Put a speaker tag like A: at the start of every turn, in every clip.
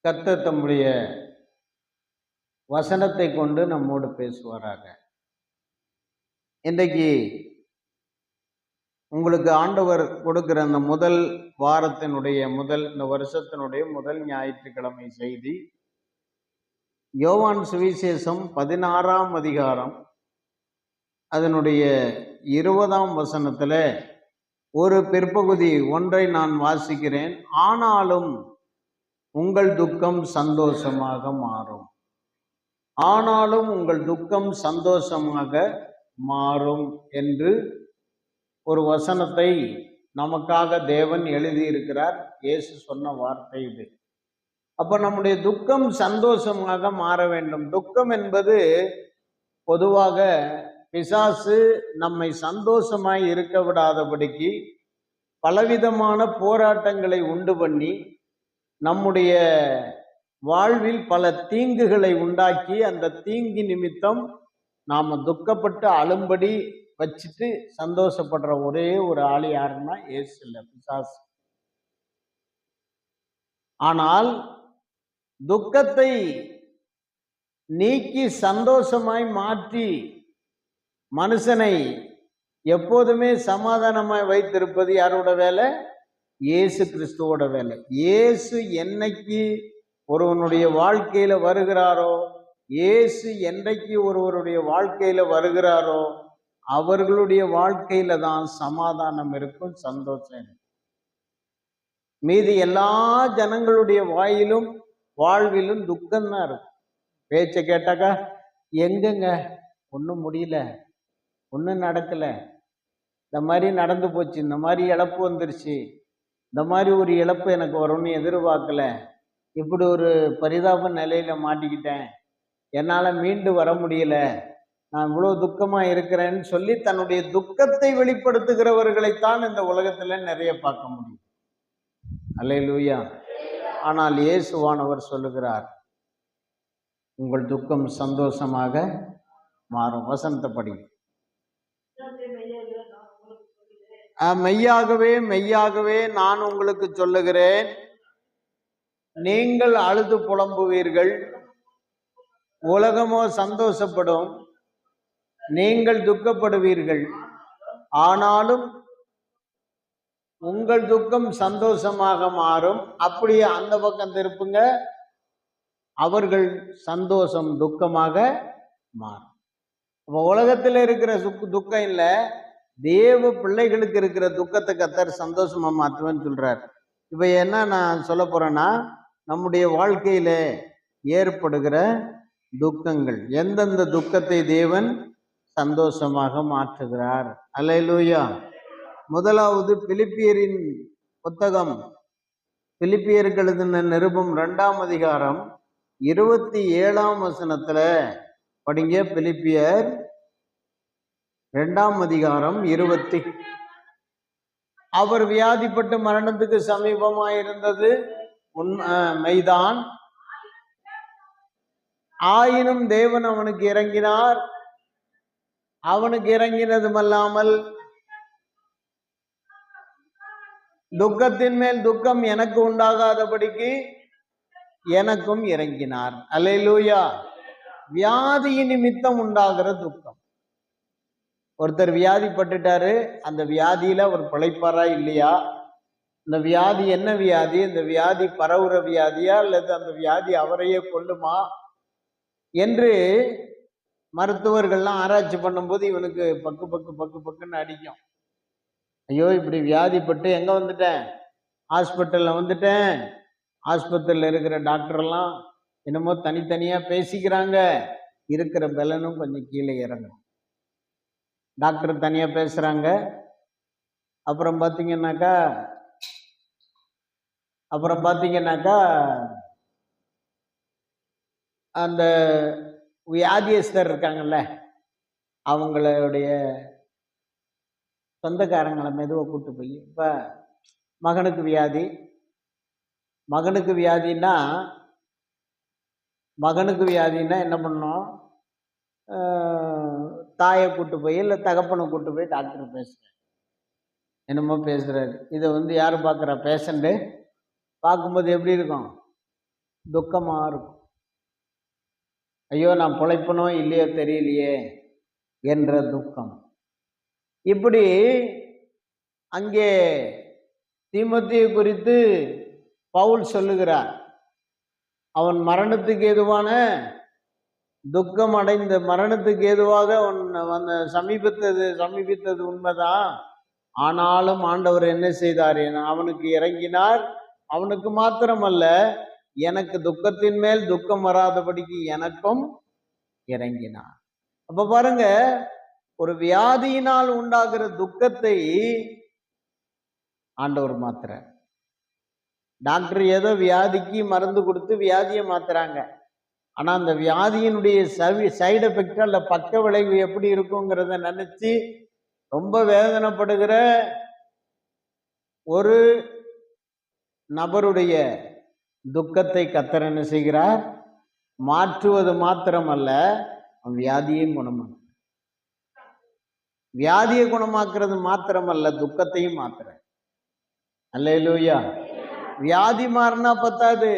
A: கர்த்தர் தம்முடைய வசனத்தை கொண்டு நம்மோடு பேசுவாராக. இன்றைக்கு உங்களுக்கு ஆண்டவர் கொடுக்கிற அந்த முதல் வாரத்தினுடைய இந்த வருஷத்தினுடைய முதல் ஞாயிற்றுக்கிழமை செய்தி யோவான் சுவிசேஷம் 16ஆம் அதிகாரம் அதனுடைய 20ஆம் வசனத்துல ஒரு பிற்பகுதி ஒன்றை நான் வாசிக்கிறேன். ஆனாலும் உங்கள் துக்கம் சந்தோஷமாக மாறும். ஆனாலும் உங்கள் துக்கம் சந்தோஷமாக மாறும் என்று ஒரு வசனத்தை நமக்காக தேவன் எழுதியிருக்கிறார். இயேசு சொன்ன வார்த்தை இது. அப்ப நம்முடைய துக்கம் சந்தோஷமாக மாற வேண்டும். துக்கம் என்பது பொதுவாக பிசாசு நம்மை சந்தோஷமாய் இருக்க விடாதபடிக்கு பலவிதமான போராட்டங்களை உண்டு பண்ணி நம்முடைய வாழ்வில் பல தீங்குகளை உண்டாக்கி அந்த தீங்கு நிமித்தம் நாம துக்கப்பட்டு அழும்படி வச்சுட்டு சந்தோஷப்படுற ஒரே ஒரு ஆள் யாருன்னா இயேசு இல்லை, பிசாசு. ஆனால் துக்கத்தை நீக்கி சந்தோஷமாய் மாற்றி மனுஷனை எப்போதுமே சமாதானமாய் வைத்திருப்பது யாரோட வேலை? இயேசு கிறிஸ்துவோட வேலை. இயேசு என்னைக்கு ஒருவனுடைய வாழ்க்கையில வருகிறாரோ, இயேசு என்றைக்கு ஒருவருடைய வாழ்க்கையில வருகிறாரோ அவர்களுடைய வாழ்க்கையில தான் சமாதானம் இருக்கும், சந்தோஷம் இருக்கும். மீதி எல்லா ஜனங்களுடைய வாழ்விலும் துக்கம்தான் இருக்கும். பேச்ச கேட்டாக்கா எங்கங்க ஒன்றும் முடியல, ஒன்றும் நடக்கல, இந்த மாதிரி நடந்து போச்சு, இந்த மாதிரி இழப்பு வந்துருச்சு, இந்த மாதிரி ஒரு இழப்பு எனக்கு வரும்னு எதிர்பார்க்கல, இப்படி ஒரு பரிதாப நிலையில மாட்டிக்கிட்டேன், என்னால் மீண்டு வர முடியல, நான் இவ்வளோ துக்கமா இருக்கிறேன்னு சொல்லி தன்னுடைய துக்கத்தை வெளிப்படுத்துகிறவர்களைத்தான் இந்த உலகத்துல நிறைய பார்க்க முடியும். அல்லேலூயா. ஆனால் இயேசுவானவர் சொல்லுகிறார், உங்கள் துக்கம் சந்தோஷமாக மாறும். வசனத்தை படி. மெய்யாகவே மெய்யாகவே நான் உங்களுக்கு சொல்லுகிறேன், நீங்கள் அழுது புலம்புவீர்கள், உலகமோ சந்தோஷப்படும், நீங்கள் துக்கப்படுவீர்கள், ஆனாலும் உங்கள் துக்கம் சந்தோஷமாக மாறும். அப்படியே அந்த பக்கம் திருப்புங்க, அவர்கள் சந்தோஷம் துக்கமாக மாறும். அப்போ உலகத்தில் இருக்கிற துக்கம் இல்லை, தேவ பிள்ளைகளுக்கு இருக்கிற துக்கத்தை கர்த்தர் சந்தோஷமா மாற்றுவேன்னு சொல்றார். இப்ப என்ன நான் சொல்ல போறேன்னா, நம்முடைய வாழ்க்கையில ஏற்படுகிற துக்கங்கள், எந்தெந்த துக்கத்தை தேவன் சந்தோஷமாக மாற்றுகிறார். அல்லேலூயா. முதலாவது பிலிப்பியரின் புத்தகம், பிலிப்பியருக்கு எழுதின நிருபம் 2ஆம் அதிகாரம் 27ஆம் வசனத்துல படிங்க. பிலிப்பியர் 2ஆம் அதிகாரம் 20. அவர் வியாதிப்பட்டு மரணத்துக்கு சமீபமாயிருந்தது மெய்தான், ஆயினும் தேவன் அவனுக்கு இறங்கினார். அவனுக்கு இறங்கினதுமல்லாமல் துக்கத்தின் மேல் துக்கம் எனக்கு உண்டாகாதபடிக்கு எனக்கும் இறங்கினார். அல்லேலூயா. வியாதியின் நிமித்தம் உண்டாகிற துக்கம். ஒருத்தர் வியாதிப்பட்டுட்டாரு, அந்த வியாதியில அவர் பிழைப்பாரா இல்லையா, இந்த வியாதி என்ன வியாதி, இந்த வியாதி பரவுற வியாதியா அல்லது அந்த வியாதி அவரையே கொல்லுமா என்று மருத்துவர்கள்லாம் ஆராய்ச்சி பண்ணும்போது இவனுக்கு பக்கு பக்கு பக்கு பக்குன்னு அடிக்கும். ஐயோ இப்படி வியாதிப்பட்டு எங்க வந்துட்டேன், ஹாஸ்பிட்டல்ல வந்துட்டேன், ஆஸ்பத்திரியில் இருக்கிற டாக்டர்லாம் என்னமோ தனித்தனியா பேசிக்கிறாங்க, இருக்கிற பலனும் கொஞ்சம் கீழே இறங்கும். டாக்டர் தனியா பேசுறாங்க, அப்புறம் பார்த்தீங்கன்னாக்கா அந்த வியாதியஸ்தர் இருக்காங்கல்ல, அவங்களுடைய சொந்தக்காரங்களை மெதுவை கூட்டு போய், இப்ப மகனுக்கு வியாதின்னா என்ன பண்ணோம், தாயை கூட்டு போய் இல்லை தகப்பனை கூட்டு போய் டாக்டர் பேசுறாரு, என்னமோ பேசுறாரு. இதை யார் பார்க்குறா? பேஷண்ட்டு பார்க்கும்போது எப்படி இருக்கும்? துக்கமா இருக்கும். ஐயோ நான் பிழைப்பனோ இல்லையோ தெரியலையே என்ற துக்கம். இப்படி அங்கே தீமோத்தேயு குறித்து பவுல் சொல்லுகிறார். அவன் மரணத்துக்கு ஏதுவான துக்கம் அடைந்த மரணத்துக்கு ஏதுவாக அவன் சமீபித்தது உண்மைதான். ஆனாலும் ஆண்டவர் என்ன செய்தார்? அவனுக்கு இறங்கினார். அவனுக்கு மாத்திரமல்ல, எனக்கு துக்கத்தின் மேல் துக்கம் வராதபடிக்கு எனக்கும் இறங்கினார். அப்ப பாருங்க, ஒரு வியாதியினால் உண்டாகிற துக்கத்தை ஆண்டவர் மாத்துறார். டாக்டர் ஏதோ வியாதிக்கு மருந்து கொடுத்து வியாதியை மாத்துறாங்க. ஆனா அந்த வியாதியினுடைய சைடு எஃபெக்ட் அல்ல பக்க விளைவு எப்படி இருக்குங்கிறத நினைச்சு ரொம்ப வேதனைப்படுகிற ஒரு நபருடைய துக்கத்தை கர்த்தர் என்ன செய்கிறார்? மாற்றுவது மாத்திரமல்ல, வியாதியை குணமாக்க. வியாதியை குணமாக்குறது மாத்திரமல்ல, துக்கத்தையும் மாத்துற. அல்லேலூயா. வியாதி மாறினா பத்தாது,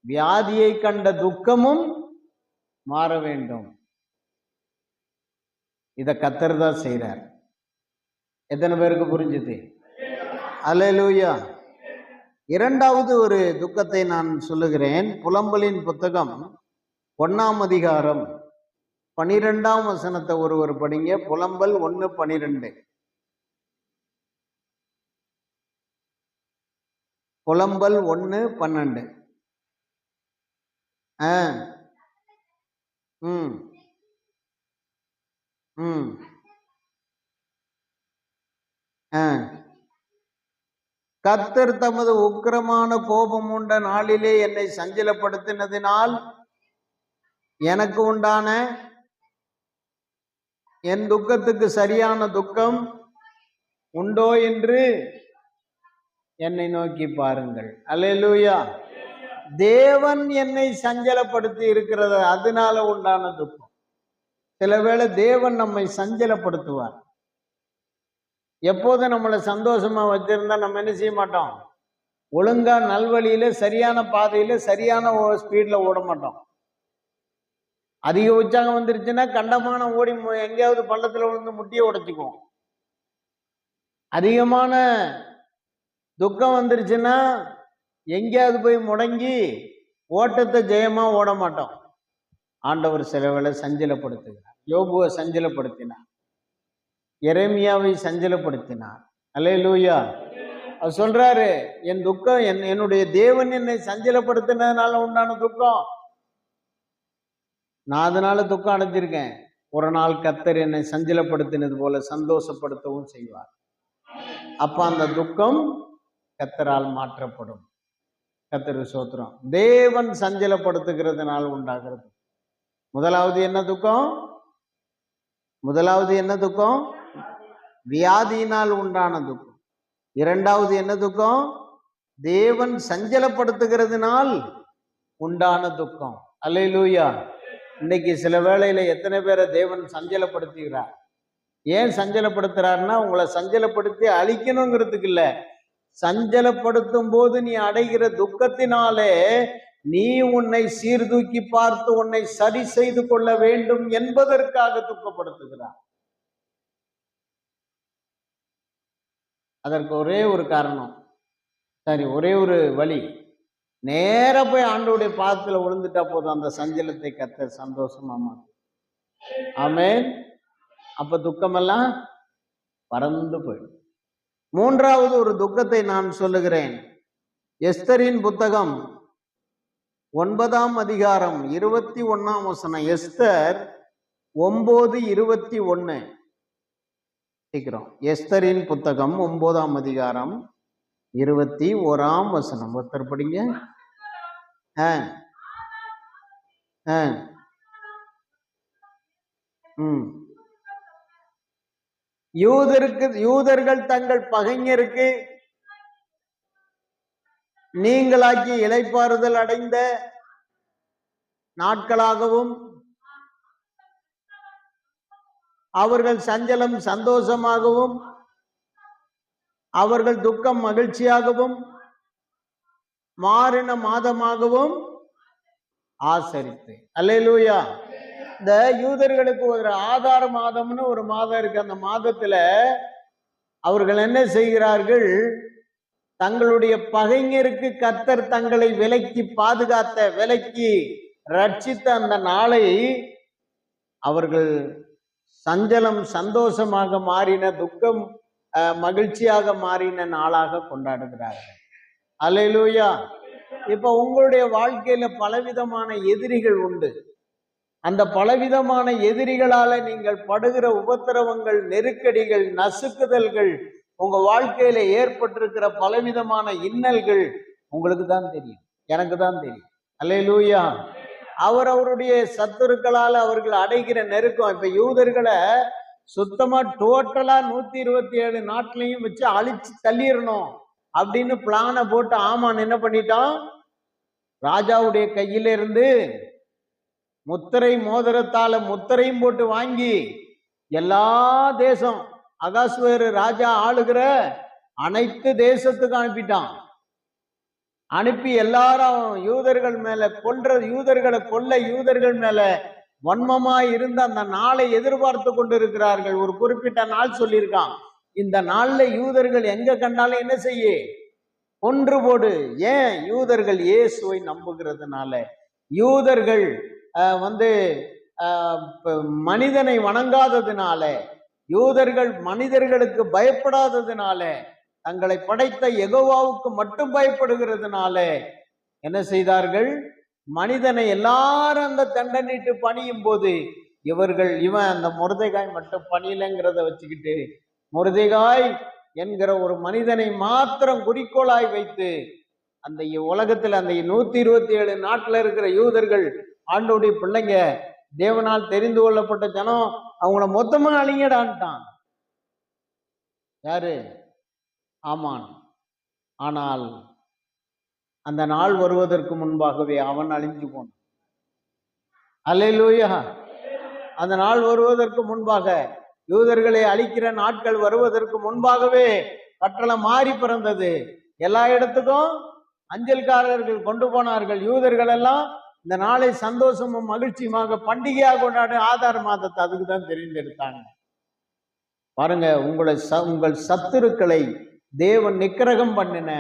A: வியாதியை கண்ட துக்கமும் மாற வேண்டும். இத கர்த்தர் தான் செய்றார். எத்தனை பேருக்கு புரிஞ்சுது? அல்லேலூயா. இரண்டாவது ஒரு துக்கத்தை நான் சொல்லுகிறேன். புலம்பலின் புத்தகம் 1ஆம் அதிகாரம் 12ஆம் வசனத்தை ஒருவர் படிங்க. புலம்பல் 1:12. புலம்பல் 1:12. கர்த்தர் தமது உக்கிரமான கோபம் உண்ட நாளிலே என்னை சஞ்சலப்படுத்தினதினால் எனக்கு உண்டான என் துக்கத்துக்கு சரியான துக்கம் உண்டோ என்று என்னை நோக்கி பாருங்கள். அல்லேலூயா. தேவன் என்னை சஞ்சலப்படுத்தி இருக்கிறது, அதனால உண்டான துக்கம். சில வேளை தேவன் நம்மை சஞ்சலப்படுத்துவார். எப்போதும் நம்மளை சந்தோஷமா வச்சிருந்தா நம்ம என்ன செய்ய மாட்டோம்? ஒழுங்கா நல்வழியில சரியான பாதையில சரியான ஸ்பீட்ல ஓட மாட்டோம். அதிக உற்சாகம் வந்துருச்சுன்னா கண்டமான ஓடி எங்கேயாவது பள்ளத்துல விழுந்து முட்டியை உடைச்சுக்குவோம். அதிகமான துக்கம் வந்துருச்சுன்னா எங்கேயாவது போய் முடங்கி ஓட்டத்தை ஜெயமா ஓட மாட்டோம். ஆண்டவர் சில வேளை சஞ்சலப்படுத்துகிறார். யோபுவை சஞ்சலப்படுத்தினார், எரேமியாவை சஞ்சலப்படுத்தினார். அல்லேலூயா. அவர் சொல்றாரு, என் துக்கம் என்னுடைய தேவன் என்னை சஞ்சலப்படுத்தினதுனால உண்டான துக்கம். நான் அதனால துக்கம் அடைஞ்சிருக்கேன். ஒரு நாள் கர்த்தர் என்னை சஞ்சலப்படுத்தினது போல சந்தோஷப்படுத்தவும் செய்வார். அப்ப அந்த துக்கம் கர்த்தரால் மாற்றப்படும். கர்த்தர் ஸ்தோத்திரம். தேவன் சஞ்சலப்படுத்துகிறதுனால உண்டாகிறது. முதலாவது என்ன துக்கம்? வியாதியினால் உண்டான துக்கம். இரண்டாவது என்ன துக்கம்? தேவன் சஞ்சலப்படுத்துகிறதுனால் உண்டான துக்கம். அல்லேலூயா. இன்னைக்கு சில வேளையில எத்தனை பேரை தேவன் சஞ்சலப்படுத்துகிறார்? ஏன் சஞ்சலப்படுத்துறாருன்னா, உங்களை சஞ்சலப்படுத்தி அழிக்கணுங்கிறதுக்கு இல்ல. சஞ்சலப்படுத்தும் போது நீ அடைகிற துக்கத்தினாலே நீ உன்னை சீர்தூக்கி பார்த்து உன்னை சரி செய்து கொள்ள வேண்டும் என்பதற்காக துக்கப்படுத்துகிறார். அதற்கு ஒரே ஒரு காரணம், ஒரே ஒரு வழி. நேர போய் ஆண்டவருடைய பாதத்துல விழுந்துட்டா போதும், அந்த சஞ்சலத்தை கர்த்தர் சந்தோஷமா மாற்றும். ஆமென். அப்ப துக்கமெல்லாம் பறந்து போயிடும். மூன்றாவது ஒரு துக்கத்தை நான் சொல்லுகிறேன். எஸ்தரின் புத்தகம் 9ஆம் அதிகாரம் 21ஆம் வசனம். எஸ்தர் 9:21. சீக்கிரம். எஸ்தரின் புத்தகம் 9ஆம் அதிகாரம் 21ஆம் வசனம். ஒருத்தர் படிங்க. யூதர்கள் தங்கள் பகைஞருக்கு நீங்களாக்கி இளைப்பாறுதல் அடைந்த நாட்களாகவும் அவர்கள் சஞ்சலம் சந்தோஷமாகவும் அவர்கள் துக்கம் மகிழ்ச்சியாகவும் மாறின மாதமாகவும் ஆசரித்து. அல்லேலூயா. இந்த யூதர்களுக்கு ஒரு ஆதார மாதம்னு ஒரு மாதம் இருக்கு. அந்த மாதத்துல அவர்கள் என்ன செய்கிறார்கள்? தங்களுடைய பகைஞருக்கு கர்த்தர் தங்களை விலக்கி பாதுகாத்த, விலக்கி ரட்சித்த அந்த நாளை அவர்கள் சஞ்சலம் சந்தோஷமாக மாறின, துக்கம் மகிழ்ச்சியாக மாறின நாளாக கொண்டாடுகிறார்கள். அல்லேலூயா. இப்ப உங்களுடைய வாழ்க்கையில பலவிதமான எதிரிகள் உண்டு. அந்த பலவிதமான எதிரிகளால நீங்கள் படுகிற உபத்திரவங்கள், நெருக்கடிகள், நசுக்குதல்கள், உங்க வாழ்க்கையில ஏற்பட்டிருக்கிற பலவிதமான இன்னல்கள் உங்களுக்கு தான் தெரியும், எனக்கு தான் தெரியும். அல்லேலூயா. அவருடைய சத்துருக்களால் அவர்கள் அடைகிற நெருக்கம். இப்ப யூதர்களை சுத்தமா டோட்டலா 127 நாட்டிலையும் வச்சு அழிச்சு தள்ளிடணும் அப்படின்னு பிளான போட்டு ஆமான் என்ன பண்ணிட்டான்? ராஜாவுடைய கையில இருந்து முத்திரை மோதிரத்தால முத்திரையும் போட்டு வாங்கி எல்லா தேசம், அகாஸ்வேரு ராஜா ஆளுகிற அனைத்து தேசத்துக்கு அனுப்பிட்டான். அனுப்பி எல்லாரும் யூதர்கள் மேல யூதர்கள் மேல வன்மமாய் இருந்த அந்த நாளை எதிர்பார்த்து கொண்டு இருக்கிறார்கள். ஒரு குறிப்பிட்ட நாள் சொல்லியிருக்கான். இந்த நாள்ல யூதர்கள் எங்க கண்டாலும் என்ன செய்ய? கொன்று போடு. ஏன்? யூதர்கள் இயேசுவை நம்புகிறதுனால, யூதர்கள் மனிதனை வணங்காததுனால, யூதர்கள் மனிதர்களுக்கு பயப்படாததுனால, தங்களை படைத்த யெகோவாவுக்கு மட்டும் பயப்படுகிறதுனால என்ன செய்தார்கள்? மனிதனை எல்லாரும் அந்த தண்டனிட்டு பணியும் போது இவன் அந்த மொர்தெகாய் மட்டும் பணியலைங்கிறத வச்சுக்கிட்டு, மொர்தெகாய் என்கிற ஒரு மனிதனை மாத்திரம் குறிக்கோளாய் வைத்து அந்த உலகத்துல அந்த 127 நாட்டுல இருக்கிற யூதர்கள், ஆண்டோடைய பிள்ளைங்க, தேவனால் தெரிந்து கொள்ளப்பட்ட ஜனம், அவங்கள மொத்தமா அழிங்கடான்ட்டான். யாரு? ஆமான். ஆனால் அந்த நாள் வருவதற்கு முன்பாகவே அவன் அழிஞ்சு போனான். அல்லேலூயா. அந்த நாள் வருவதற்கு முன்பாக, யூதர்களை அழிக்கிற நாட்கள் வருவதற்கு முன்பாகவே கட்டளம் மாறி பிறந்தது. எல்லா இடத்துக்கும் அஞ்சல்காரர்கள் கொண்டு போனார்கள். யூதர்கள் எல்லாம் இந்த நாளை சந்தோஷமும் மகிழ்ச்சியுமாக பண்டிகையாக கொண்டாடு ஆதார மாதத்தை அதுக்கு தான் தெரிந்தெடுத்தாங்க. பாருங்க, உங்கள் சத்துருக்களை தேவன் நிக்கிரகம் பண்ணின,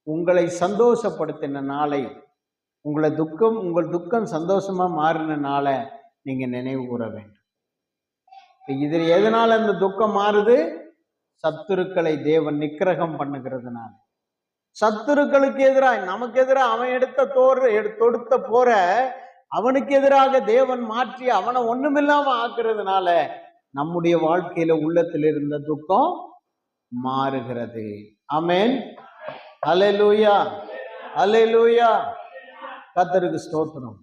A: உங்களை சந்தோஷப்படுத்தின நாளை, உங்கள் துக்கம் சந்தோஷமா மாறின நாளை நீங்க நினைவு கூற வேண்டும். இதில் எதனால அந்த துக்கம் மாறுது? சத்துருக்களை தேவன் நிக்கிரகம் பண்ணுகிறதுனால. சத்துருக்களுக்கு எதிராக, நமக்கு எதிராக அவன் தொடுத்த போற அவனுக்கு எதிராக தேவன் மாற்றி அவனை ஒண்ணுமில்லாம ஆக்குறதுனால நம்முடைய வாழ்க்கையில உள்ளத்தில் இருந்த துக்கம் மாறுகிறது. ஆமென். அல்லேலூயா. அல்லேலூயா. கர்த்தருக்கு ஸ்தோத்திரம்.